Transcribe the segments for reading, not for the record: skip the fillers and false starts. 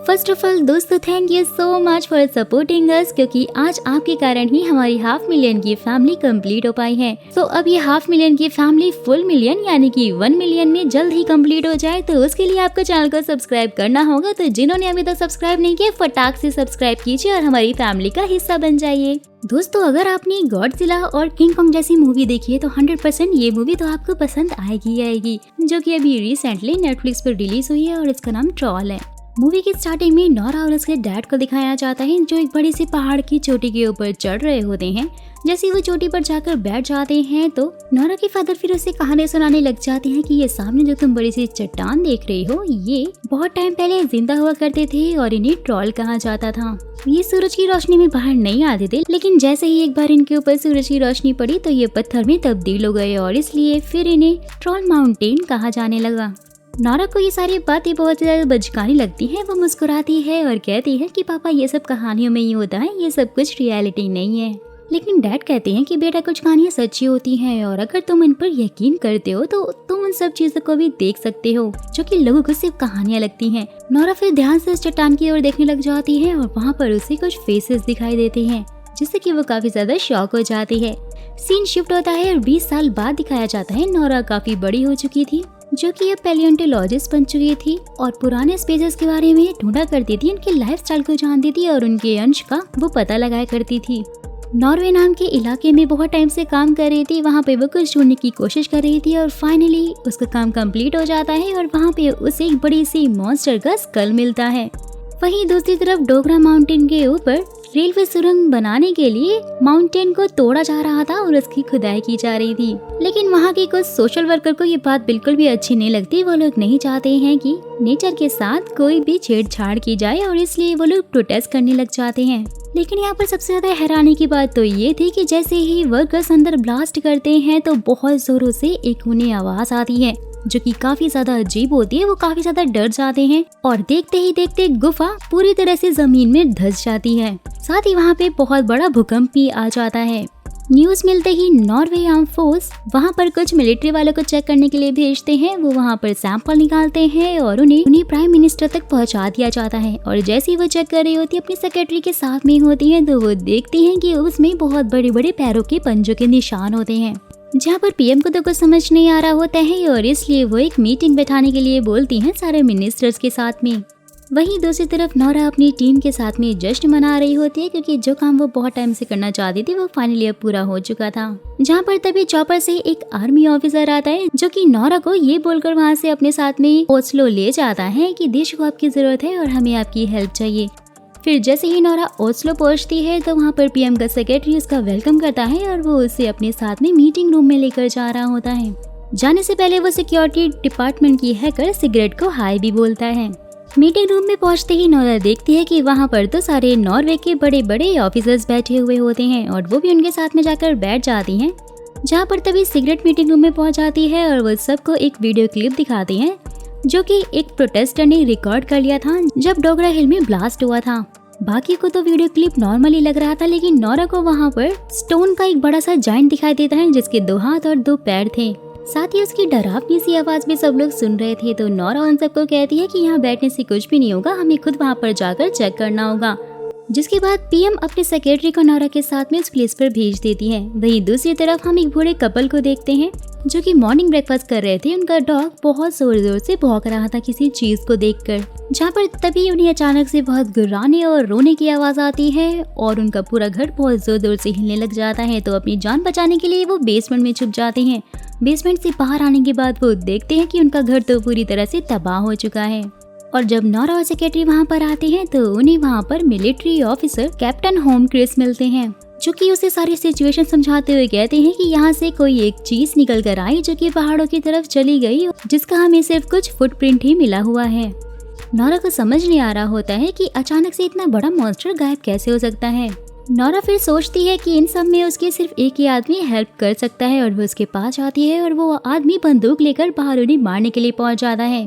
First of all दोस्तों, thank you so much for supporting us, क्योंकि आज आपके कारण ही हमारी 500,000 की फैमिली कंप्लीट हो पाई है। तो अब ये 500,000 की फैमिली फुल मिलियन यानी कि 1 मिलियन में जल्द ही कंप्लीट हो जाए, तो उसके लिए आपको चैनल को सब्सक्राइब करना होगा। तो जिन्होंने अभी तक सब्सक्राइब नहीं किया, फटाक से सब्सक्राइब कीजिए और हमारी फैमिली का हिस्सा बन जाइए। दोस्तों, अगर आपने गॉडजिला और किंग कॉन्ग जैसी मूवी देखी है तो 100% ये मूवी तो आपको पसंद आएगी, जो कि अभी रिसेंटली नेटफ्लिक्स पर रिलीज हुई है और इसका नाम ट्रॉल है। मूवी की स्टार्टिंग में नोरा और उसके डैड को दिखाया जाता है, जो एक बड़ी सी पहाड़ की चोटी के ऊपर चढ़ रहे होते हैं। जैसे वो चोटी पर जाकर बैठ जाते हैं तो नोरा के फादर फिर उसे कहानी सुनाने लग जाते हैं कि ये सामने जो तुम बड़ी सी चट्टान देख रही हो, ये बहुत टाइम पहले जिंदा हुआ करते थे और इन्हें ट्रॉल कहा जाता था। ये सूरज की रोशनी में बाहर नहीं आते थे, लेकिन जैसे ही एक बार इनके ऊपर सूरज की रोशनी पड़ी तो ये पत्थर में तब्दील हो गए और इसलिए फिर इन्हें ट्रॉल माउंटेन कहा जाने लगा। नोरा को ये सारी बातें बहुत ज्यादा बचकानी लगती हैं। वो मुस्कुराती है और कहती है कि पापा, ये सब कहानियों में ही होता है, ये सब कुछ रियलिटी नहीं है। लेकिन डैड कहते हैं कि बेटा, कुछ कहानियां सच्ची होती हैं और अगर तुम इन पर यकीन करते हो तो तुम उन सब चीजों को भी देख सकते हो जो कि लोगों को सिर्फ कहानियां लगती हैं। नोरा फिर ध्यान से उस चट्टान की ओर देखने लग जाती है और वहाँ पर उसे कुछ फेसेस दिखाई देते हैं, जिससे कि वो काफी ज्यादा शॉक हो जाती है। सीन शिफ्ट होता है और 20 साल बाद दिखाया जाता है। नोरा काफी बड़ी हो चुकी थी, जो कि अब पैलियोंटोलॉजिस्ट बन चुकी थी और पुराने स्पेसेस के बारे में ढूंढा करती थी, उनके लाइफस्टाइल को जानती थी और उनके अंश का वो पता लगाया करती थी। नॉर्वे नाम के इलाके में बहुत टाइम से काम कर रही थी, वहाँ पे वो कुछ ढूंढने की कोशिश कर रही थी और फाइनली उसका काम कंप्लीट हो जाता है और वहाँ पे उसे एक बड़ी सी मॉन्स्टर का स्कल मिलता है। वहीं दूसरी तरफ डोगरा माउंटेन के ऊपर रेलवे सुरंग बनाने के लिए माउंटेन को तोड़ा जा रहा था और उसकी खुदाई की जा रही थी, लेकिन वहाँ के कुछ सोशल वर्कर को ये बात बिल्कुल भी अच्छी नहीं लगती। वो लोग नहीं चाहते हैं कि नेचर के साथ कोई भी छेड़छाड़ की जाए और इसलिए वो लोग प्रोटेस्ट करने लग जाते हैं। लेकिन यहाँ पर सबसे ज्यादा हैरानी की बात तो ये थी कि जैसे ही वर्कर्स अंदर ब्लास्ट करते हैं तो बहुत जोरों से एक उन्हें आवाज आती है, जो कि काफी ज्यादा अजीब होती है। वो काफी ज्यादा डर जाते हैं और देखते ही देखते गुफा पूरी तरह से जमीन में धंस जाती है। साथ ही वहाँ पे बहुत बड़ा भूकंप भी आ जाता है। न्यूज मिलते ही नॉर्वे आर्म फोर्स वहाँ पर कुछ मिलिट्री वालों को चेक करने के लिए भेजते हैं। वो वहाँ पर सैंपल निकालते हैं और उन्हें प्राइम मिनिस्टर तक पहुँचा दिया जाता है। और जैसे ही वो चेक कर रही होती है, अपनी सेक्रेटरी के साथ में होती है, तो वो देखती हैं कि उसमें बहुत बड़े बड़े पैरों के पंजों के निशान होते हैं। जहाँ पर पीएम को तो कुछ समझ नहीं आ रहा होता है और इसलिए वो एक मीटिंग बैठाने के लिए बोलती हैं सारे मिनिस्टर्स के साथ में। वहीं दूसरी तरफ नोरा अपनी टीम के साथ में जश्न मना रही होती है, क्योंकि जो काम वो बहुत टाइम से करना चाहती थी वो फाइनली अब पूरा हो चुका था। जहाँ पर तभी चॉपर से एक आर्मी ऑफिसर आता है, जो कि नोरा को ये बोलकर वहाँ से अपने साथ में ओस्लो ले जाता है कि देश को आपकी जरूरत है और हमें आपकी हेल्प चाहिए। फिर जैसे ही नोरा ओस्लो पहुंचती है तो वहाँ पर पीएम का सेक्रेटरी उसका वेलकम करता है और वो उसे अपने साथ में मीटिंग रूम में लेकर जा रहा होता है। जाने से पहले वो सिक्योरिटी डिपार्टमेंट की हैकर सिगरेट को हाय भी बोलता है। मीटिंग रूम में पहुंचते ही नोरा देखती है कि वहाँ पर तो सारे नॉर्वे के बड़े बड़े ऑफिसर्स बैठे हुए होते हैं और वो भी उनके साथ में जाकर बैठ जाती हैं। जहाँ पर तभी सिगरेट मीटिंग रूम में पहुंच जाती है और वो सबको एक वीडियो क्लिप दिखाते हैं, जो कि एक प्रोटेस्टर ने रिकॉर्ड कर लिया था जब डोगरा हिल में ब्लास्ट हुआ था। बाकी को तो वीडियो क्लिप नॉर्मली लग रहा था, लेकिन नोरा को वहाँ पर स्टोन का एक बड़ा सा जाइंट दिखाई देता है, जिसके 2 हाथ और 2 पैर थे। साथ ही उसकी डरावनी सी आवाज भी सब लोग सुन रहे थे। तो नोरा उन सबको कहती है कि यहाँ बैठने से कुछ भी नहीं होगा, हमें खुद वहाँ पर जाकर चेक करना होगा। जिसके बाद पीएम अपने सेक्रेटरी को नोरा के साथ में उस प्लेस पर भेज देती है। वहीं दूसरी तरफ हम एक बूढ़े कपल को देखते हैं, जो कि मॉर्निंग ब्रेकफास्ट कर रहे थे। उनका डॉग बहुत जोर जोर से भौंक रहा था किसी चीज को देखकर। जहाँ पर तभी उन्हें अचानक से बहुत गुर्राने और रोने की आवाज आती है और उनका पूरा घर बहुत जोर जोर से हिलने लग जाता है। तो अपनी जान बचाने के लिए वो बेसमेंट में छुप जाते हैं। बेसमेंट से बाहर आने के बाद वो देखते हैं कि उनका घर तो पूरी तरह से तबाह हो चुका है। और जब नोरा और सेक्रेटरी वहाँ पर आते हैं तो उन्हें वहाँ पर मिलिट्री ऑफिसर कैप्टन होमक्रिस मिलते हैं, जो कि उसे सारी सिचुएशन समझाते हुए कहते हैं कि यहाँ से कोई एक चीज निकल कर आई, जो कि पहाड़ों की तरफ चली गई, जिसका हमें सिर्फ कुछ फुटप्रिंट ही मिला हुआ है। नोरा को समझ नहीं आ रहा होता है कि अचानक से इतना बड़ा मॉन्स्टर गायब कैसे हो सकता है। नोरा फिर सोचती है कि इन सब में उसके सिर्फ एक ही आदमी हेल्प कर सकता है और वो उसके पास आती है और वो आदमी बंदूक लेकर बाहर उन्हें मारने के लिए पहुंच जाता है।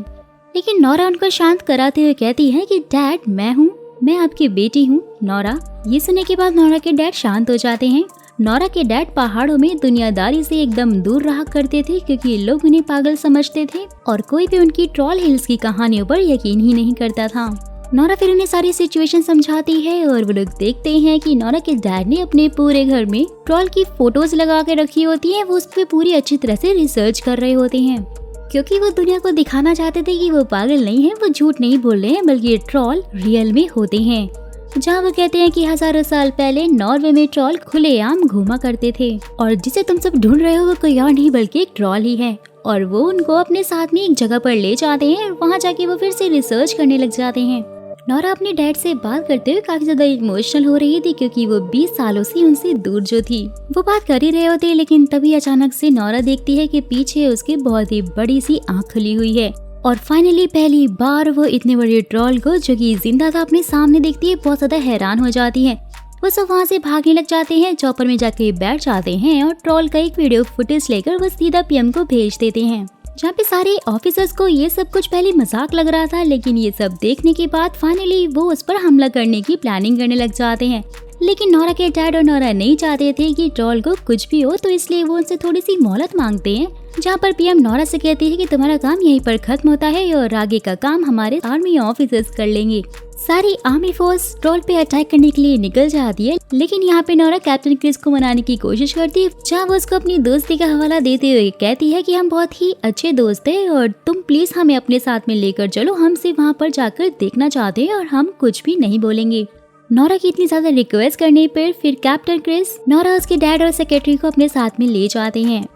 लेकिन नोरा उनको शांत कराते हुए कहती है कि डैड, मैं हूँ, मैं आपकी बेटी हूँ नोरा। ये सुनने के बाद नोरा के डैड शांत हो जाते हैं। नोरा के डैड पहाड़ों में दुनियादारी से एकदम दूर रहा करते थे, क्योंकि लोग उन्हें पागल समझते थे और कोई भी उनकी ट्रॉल हिल्स की कहानियों पर यकीन ही नहीं करता था। नोरा फिर उन्हें सारी सिचुएशन समझाती है और वो लोग देखते हैं कि नोरा के डैड ने अपने पूरे घर में ट्रॉल की फोटोज लगा के रखी होती है। वो उस पर पूरी अच्छी तरह से रिसर्च कर रहे होते हैं क्योंकि वो दुनिया को दिखाना चाहते थे कि वो पागल नहीं है, वो झूठ नहीं बोल रहे हैं, बल्कि ट्रॉल रियल में होते हैं। जहाँ वो कहते हैं कि हजारों साल पहले नॉर्वे में ट्रॉल खुलेआम घूमा करते थे और जिसे तुम सब ढूंढ रहे हो वो कोई और नहीं बल्कि एक ट्रॉल ही है। और वो उनको अपने साथ में एक जगह पर ले जाते हैं और वहाँ जाके वो फिर से रिसर्च करने लग जाते हैं। नोरा अपने डैड से बात करते हुए काफी ज्यादा इमोशनल हो रही थी क्योंकि वो 20 सालों से उनसे दूर जो थी। वो बात कर ही रहे होते लेकिन तभी अचानक से नोरा देखती है कि पीछे उसके बहुत ही बड़ी सी आँख खुली हुई है और फाइनली पहली बार वो इतने बड़े ट्रॉल को जो कि जिंदा था अपने सामने देखती है। बहुत ज्यादा हैरान हो जाती है। वो सब वहाँ से भागने लग जाते हैं, चॉपर में जाके बैठ जाते हैं और ट्रॉल का एक वीडियो फुटेज लेकर वो सीधा पीएम को भेज देते हैं। जहाँ पे सारे ऑफिसर्स को ये सब कुछ पहले मजाक लग रहा था, लेकिन ये सब देखने के बाद फाइनली वो उस पर हमला करने की प्लानिंग करने लग जाते हैं। लेकिन नोरा के डैड और नोरा नहीं चाहते थे कि ट्रॉल को कुछ भी हो, तो इसलिए वो उनसे थोड़ी सी मोहलत मांगते हैं। जहाँ पर पीएम नोरा से कहती है कि तुम्हारा काम यहीं पर खत्म होता है और आगे का काम हमारे आर्मी ऑफिसर्स कर लेंगे। सारी आर्मी फोर्स ट्रॉल पे अटैक करने के लिए निकल जाती है, लेकिन यहाँ पे नोरा कैप्टन क्रिस को मनाने की कोशिश करती है, जहाँ वो उसको अपनी दोस्ती का हवाला देते हुए कहती है कि हम बहुत ही अच्छे दोस्त हैं और तुम प्लीज हमें अपने साथ में लेकर चलो, हम सिर्फ वहाँ पर जाकर देखना चाहते हैं और हम कुछ भी नहीं बोलेंगे। नोरा की इतनी ज्यादा रिक्वेस्ट करने पर फिर कैप्टन क्रिस नोरा उसके डैड और सेक्रेटरी को अपने साथ में ले जाते हैं।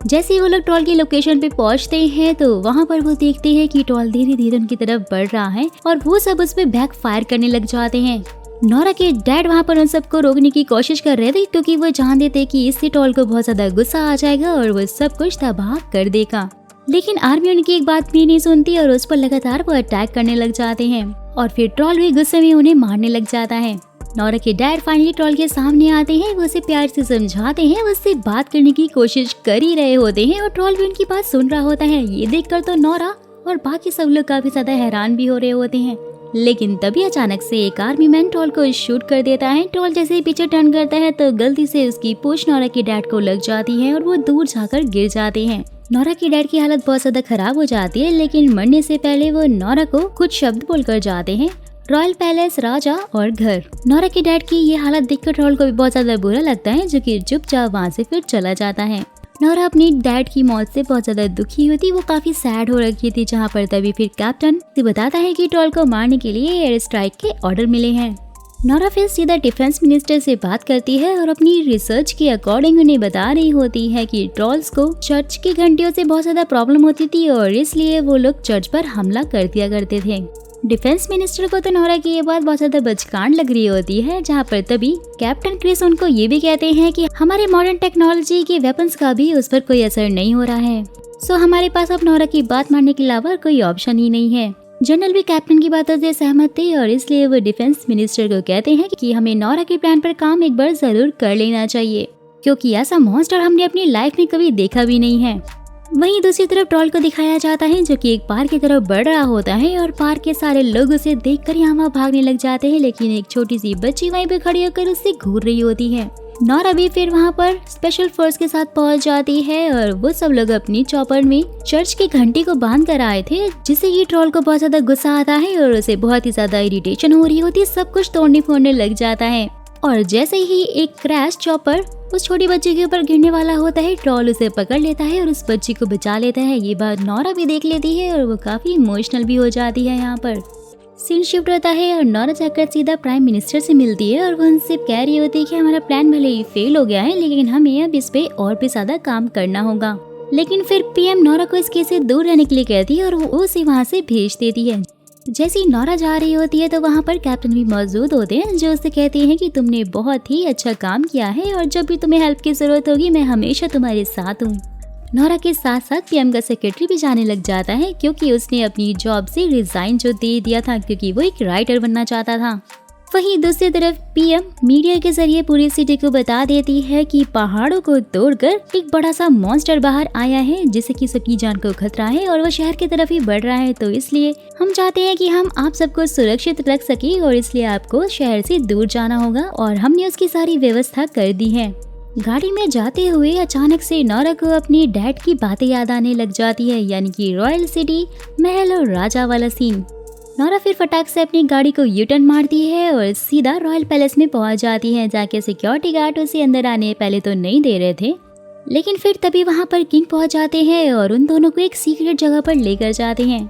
जैसे ही वो लोग ट्रॉल की लोकेशन पे पहुंचते हैं तो वहाँ पर वो देखते हैं कि ट्रॉल धीरे धीरे उनकी तरफ बढ़ रहा है और वो सब उस पे बैक फायर करने लग जाते हैं। नोरा के डैड वहाँ पर उन सबको रोकने की कोशिश कर रहे थे क्योंकि वो जानते थे कि इससे ट्रॉल को बहुत ज्यादा गुस्सा आ जाएगा और वो सब कुछ तबाह कर देगा। लेकिन आर्मी उनकी एक बात भी नहीं सुनती और उस पर लगातार वो अटैक करने लग जाते हैं और फिर ट्रॉल भी गुस्से में उन्हें मारने लग जाता है। नोरा के डैड फाइनली ट्रॉल के सामने आते हैं, वो उसे प्यार से समझाते हैं, वो उससे बात करने की कोशिश कर ही रहे होते हैं और ट्रॉल भी उनकी बात सुन रहा होता है। ये देखकर तो नोरा और बाकी सब लोग काफी ज्यादा हैरान भी हो रहे होते हैं। लेकिन तभी अचानक से एक आर्मी मैन ट्रॉल को शूट कर देता है। ट्रॉल जैसे ही पीछे टर्न करता है तो गलती से उसकी पूंछ नोरा के डैड को लग जाती है और वो दूर जाकर गिर जाते हैं। नोरा के डैड की हालत बहुत ज्यादा खराब हो जाती है, लेकिन मरने से पहले वो नोरा को कुछ शब्द बोलकर जाते हैं, रॉयल पैलेस, राजा और घर। नोरा के डैड की ये हालत देखकर ट्रॉल को भी बहुत ज्यादा बुरा लगता है, जो कि चुपचाप वहाँ से फिर चला जाता है। नोरा अपनी डैड की मौत से बहुत ज्यादा दुखी होती, वो काफी सैड हो रखी थी। जहाँ पर तभी फिर कैप्टन से बताता है कि ट्रॉल को मारने के लिए एयर स्ट्राइक के ऑर्डर मिले हैं। नोरा फिर सीधा डिफेंस मिनिस्टर से बात करती है और अपनी रिसर्च के अकॉर्डिंग उन्हें बता रही होती है कि ट्रॉल्स को चर्च की घंटियों से बहुत ज्यादा प्रॉब्लम होती थी और इसलिए वो लोग चर्च पर हमला कर दिया करते थे। डिफेंस मिनिस्टर को तो नोरा की ये बात बहुत ज्यादा बचकान लग रही होती है। जहाँ पर तभी कैप्टन क्रिस उनको ये भी कहते हैं कि हमारे मॉडर्न टेक्नोलॉजी के वेपन्स का भी उस पर कोई असर नहीं हो रहा है, सो हमारे पास अब नोरा की बात मानने के अलावा कोई ऑप्शन ही नहीं है। जनरल भी कैप्टन की बातों से सहमत थे और इसलिए वो डिफेंस मिनिस्टर को कहते हैं कि हमें नोरा के प्लान पर काम एक बार जरूर कर लेना चाहिए, क्योंकि ऐसा मॉन्स्टर हमने अपनी लाइफ में कभी देखा भी नहीं है। वहीं दूसरी तरफ ट्रॉल को दिखाया जाता है, जो कि एक पार्क की तरफ बढ़ रहा होता है और पार्क के सारे लोग उसे देखकर यहाँ भागने लग जाते हैं, लेकिन एक छोटी सी बच्ची वहीं पे खड़ी होकर उससे घूर रही होती है। नोरा भी फिर वहाँ पर स्पेशल फोर्स के साथ पहुँच जाती है और वो सब लोग अपनी चॉपर में चर्च की घंटी को बांध कर आए थे, जिससे ये ट्रॉल को बहुत ज्यादा गुस्सा आता है और उसे बहुत ही ज्यादा इरिटेशन हो रही होती है, सब कुछ तोड़ने फोड़ने लग जाता है। और जैसे ही एक क्रैश चॉपर उस छोटी बच्ची के ऊपर गिरने वाला होता है, ट्रॉल उसे पकड़ लेता है और उस बच्ची को बचा लेता है। ये बात नोरा भी देख लेती है और वो काफी इमोशनल भी हो जाती है। यहाँ पर सीन शिफ्ट होता है और नोरा जाकर सीधा प्राइम मिनिस्टर से मिलती है और वो उनसे कह रही होती है कि हमारा प्लान भले ही फेल हो गया है, लेकिन हमें अब इस पे और भी ज्यादा काम करना होगा। लेकिन फिर पीएम नोरा को इस केस से दूर रहने के लिए कहती है और वो उसे वहाँ से भेज देती है। जैसे ही नोरा जा रही होती है तो वहाँ पर कैप्टन भी मौजूद होते हैं, जो उससे कहते हैं कि तुमने बहुत ही अच्छा काम किया है और जब भी तुम्हें हेल्प की जरूरत होगी मैं हमेशा तुम्हारे साथ हूँ। नोरा के साथ साथ पीएम का सेक्रेटरी भी जाने लग जाता है, क्योंकि उसने अपनी जॉब से रिजाइन जो दे दिया था, क्योंकि वो एक राइटर बनना चाहता था। वहीं दूसरी तरफ पीएम मीडिया के जरिए पूरी सिटी को बता देती है कि पहाड़ों को तोड़कर एक बड़ा सा मॉन्स्टर बाहर आया है, जिससे कि सबकी जान को खतरा है और वो शहर की तरफ ही बढ़ रहा है। तो इसलिए हम चाहते हैं कि हम आप सबको सुरक्षित रख सके और इसलिए आपको शहर से दूर जाना होगा और हमने उसकी सारी व्यवस्था कर दी है। गाड़ी में जाते हुए अचानक से नोरा को अपनी डैड की बातें याद आने लग जाती है, यानी कि रॉयल सिटी, महल और राजा वाला सीन। नोरा फिर फटाक से अपनी गाड़ी को यू टर्न मारती है और सीधा रॉयल पैलेस में पहुंच जाती है, जाके सिक्योरिटी गार्ड उसे अंदर आने पहले तो नहीं दे रहे थे, लेकिन फिर तभी वहां पर किंग पहुंच जाते हैं और उन दोनों को एक सीक्रेट जगह पर लेकर जाते हैं।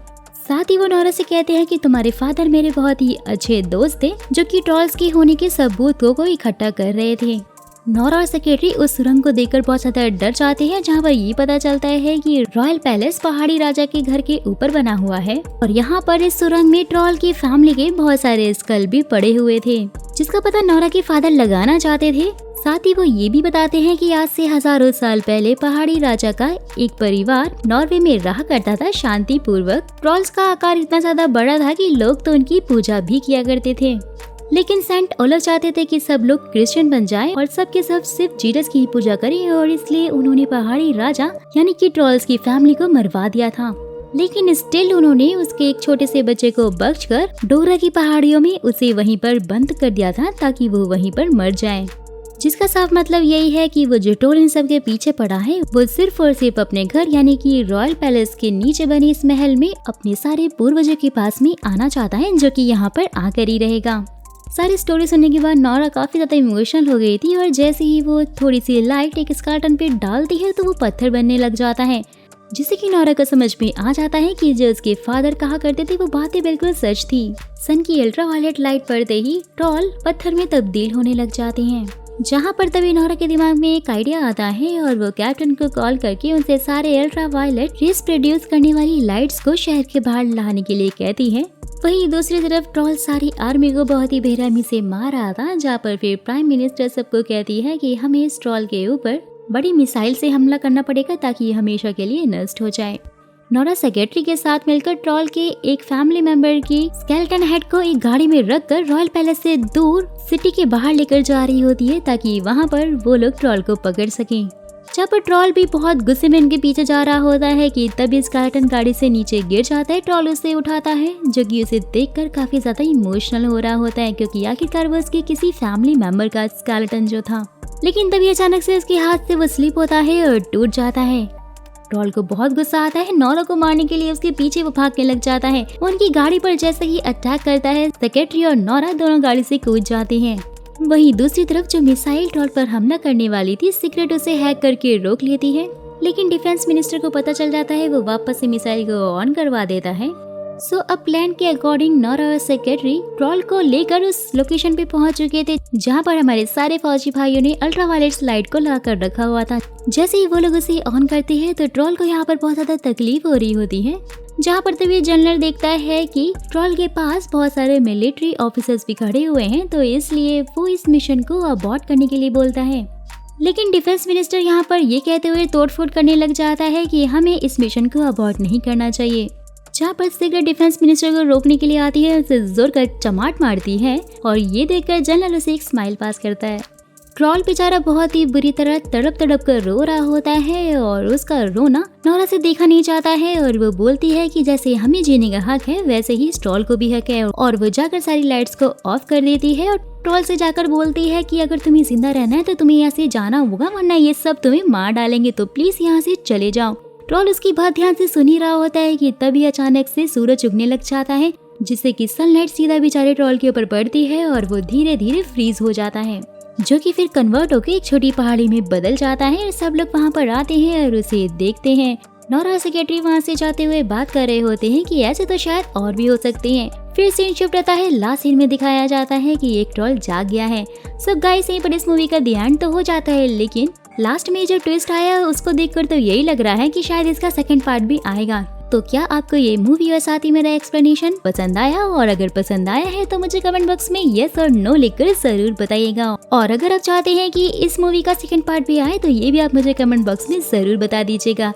साथ ही वो नोरा से कहते हैं कि तुम्हारे फादर मेरे बहुत ही अच्छे दोस्त थे जो कि ट्रॉल्स के होने के सबूतों को इकट्ठा कर रहे थे। नोरा और सेक्रेटरी उस सुरंग को देखकर बहुत ज्यादा डर जाते हैं, जहाँ पर ये पता चलता है कि रॉयल पैलेस पहाड़ी राजा के घर के ऊपर बना हुआ है और यहाँ पर इस सुरंग में ट्रॉल की फैमिली के बहुत सारे स्कल भी पड़े हुए थे, जिसका पता नोरा के फादर लगाना चाहते थे। साथ ही वो ये भी बताते हैं कि आज से हजारों साल पहले पहाड़ी राजा का एक परिवार नॉर्वे में रहा करता था शांति पूर्वक। ट्रॉल्स का आकार इतना ज्यादा बड़ा था कि लोग तो उनकी पूजा भी किया करते थे, लेकिन सेंट ओलफ चाहते थे कि सब लोग क्रिश्चियन बन जाएं और सब के सब सिर्फ जीसस की पूजा करें, और इसलिए उन्होंने पहाड़ी राजा यानी कि ट्रॉल्स की फैमिली को मरवा दिया था। लेकिन स्टिल उन्होंने उसके एक छोटे से बच्चे को बख्शकर डोरा की पहाड़ियों में उसे वहीं पर बंद कर दिया था ताकि वो वहीं पर मर जाए, जिसका साफ मतलब यही है कि वो जो ट्रोल इन सब के पीछे पड़ा है वो सिर्फ और सिर्फ अपने घर यानी कि रॉयल पैलेस के नीचे बने इस महल में अपने सारे पूर्वजों के पास में आना चाहता है, जो कि यहाँ पर आकर ही रहेगा। सारी स्टोरी सुनने के बाद नोरा काफी ज्यादा इमोशनल हो गई थी और जैसे ही वो थोड़ी सी लाइट एक स्केलेटन पे डालती है तो वो पत्थर बनने लग जाता है, जिससे कि नोरा को समझ में आ जाता है कि जो उसके फादर कहा करते थे वो बातें बिल्कुल सच थी। सन की अल्ट्रावायलेट लाइट पड़ते ही ट्रॉल पत्थर में तब्दील होने लग जाते हैं, जहाँ पर तभी नोरा के दिमाग में एक आइडिया आता है और वो कैप्टन को कॉल करके उनसे सारे अल्ट्रावायलेट रेस प्रोड्यूस करने वाली लाइट्स को शहर के बाहर लाने के लिए कहती है। वहीं दूसरी तरफ ट्रॉल सारी आर्मी को बहुत ही बेरहमी से मार रहा था, जहाँ पर फिर प्राइम मिनिस्टर सबको कहती है कि हमें इस ट्रॉल के ऊपर बड़ी मिसाइल से हमला करना पड़ेगा ताकि ये हमेशा के लिए नष्ट हो जाए। नोरा सेक्रेटरी के साथ मिलकर ट्रॉल के एक फैमिली मेंबर की स्केलेटन हेड को एक गाड़ी में रखकर रॉयल पैलेस से दूर सिटी के बाहर लेकर जा रही होती है ताकि वहां पर वो लोग ट्रॉल को पकड़ सकें। जहाँ पर ट्रॉल भी बहुत गुस्से में उनके पीछे जा रहा होता है कि तभी स्केलेटन गाड़ी से नीचे गिर जाता है। ट्रॉल उसे उठाता है, जो कि उसे देखकर काफी ज्यादा इमोशनल हो रहा होता है क्योंकि आखिरकार वो उसके किसी फैमिली मेंबर का स्केलेटन जो था। लेकिन तभी अचानक से उसके हाथ से वो स्लिप होता है और टूट जाता है। ट्रॉल को बहुत गुस्सा आता है, नोरा को मारने के लिए उसके पीछे वो भागने लग जाता है। उनकी गाड़ी पर जैसे ही अटैक करता है, सेक्रेटरी और नोरा दोनों गाड़ी से कूद जाते हैं। वहीं दूसरी तरफ जो मिसाइल ट्रॉल पर हमला करने वाली थी, सीक्रेट उसे हैक करके रोक लेती है, लेकिन डिफेंस मिनिस्टर को पता चल जाता है। वो वापस से मिसाइल को ऑन करवा देता है। अब प्लान के अकॉर्डिंग नोरा और सेक्रेटरी ट्रॉल को लेकर उस लोकेशन पे पहुंच चुके थे, जहां पर हमारे सारे फौजी भाइयों ने अल्ट्रावायलेट लाइट को लगाकर रखा हुआ था। जैसे ही वो लोग उसे ऑन करते हैं तो ट्रॉल को यहाँ पर बहुत ज्यादा तकलीफ हो रही होती है, जहाँ पर तभी जनरल देखता है कि ट्रॉल के पास बहुत सारे मिलिट्री ऑफिसर्स भी खड़े हुए हैं, तो इसलिए वो इस मिशन को अबॉर्ट करने के लिए बोलता है। लेकिन डिफेंस मिनिस्टर यहाँ पर ये कहते हुए तोड़फोड़ करने लग जाता है कि हमें इस मिशन को अबॉर्ट नहीं करना चाहिए। जहाँ पर सीक्रेट डिफेंस मिनिस्टर को रोकने के लिए आती है, उसे जोर कर चमाट मारती है और ये देखकर जनरल उसे एक स्माइल पास करता है। ट्रॉल बेचारा बहुत ही बुरी तरह तड़प तड़प कर रो रहा होता है और उसका रोना नोरा से देखा नहीं जाता है और वो बोलती है कि जैसे हमें जीने का हक है वैसे ही इस ट्रॉल को भी हक है, और वो जाकर सारी लाइट्स को ऑफ कर देती है और ट्रॉल से जाकर बोलती है कि अगर तुम्हें जिंदा रहना है तो तुम्हें यहाँ से जाना होगा, वरना ये सब तुम्हें मार डालेंगे, तो प्लीज यहाँ से चले जाओ। ट्रॉल उसकी बात ध्यान से सुन ही रहा होता है कि तभी अचानक से सूरज उगने लग जाता है, जिससे कि सनलाइट सीधा बेचारे ट्रॉल के ऊपर पड़ती है और वो धीरे धीरे फ्रीज हो जाता है, जो कि फिर कन्वर्ट होकर एक छोटी पहाड़ी में बदल जाता है। और सब लोग वहाँ पर आते हैं और उसे देखते हैं। नोरा सेक्रेटरी वहाँ से जाते हुए बात कर रहे होते हैं कि ऐसे तो शायद और भी हो सकते हैं। फिर सीन शिफ्ट होता है, लास्ट सीन में दिखाया जाता है कि एक ट्रॉल जाग गया है। गाइस यहीं पर इस मूवी का द एंड तो हो जाता है, लेकिन लास्ट में जो ट्विस्ट आया उसको देखकर तो यही लग रहा है कि शायद इसका सेकंड पार्ट भी आएगा। तो क्या आपको ये मूवी और साथ ही मेरा एक्सप्लेनेशन पसंद आया? और अगर पसंद आया है तो मुझे कमेंट बॉक्स में यस और नो लिखकर जरूर बताइएगा। और अगर आप चाहते हैं कि इस मूवी का सेकंड पार्ट भी आए तो ये भी आप मुझे कमेंट बॉक्स में जरूर बता दीजिएगा।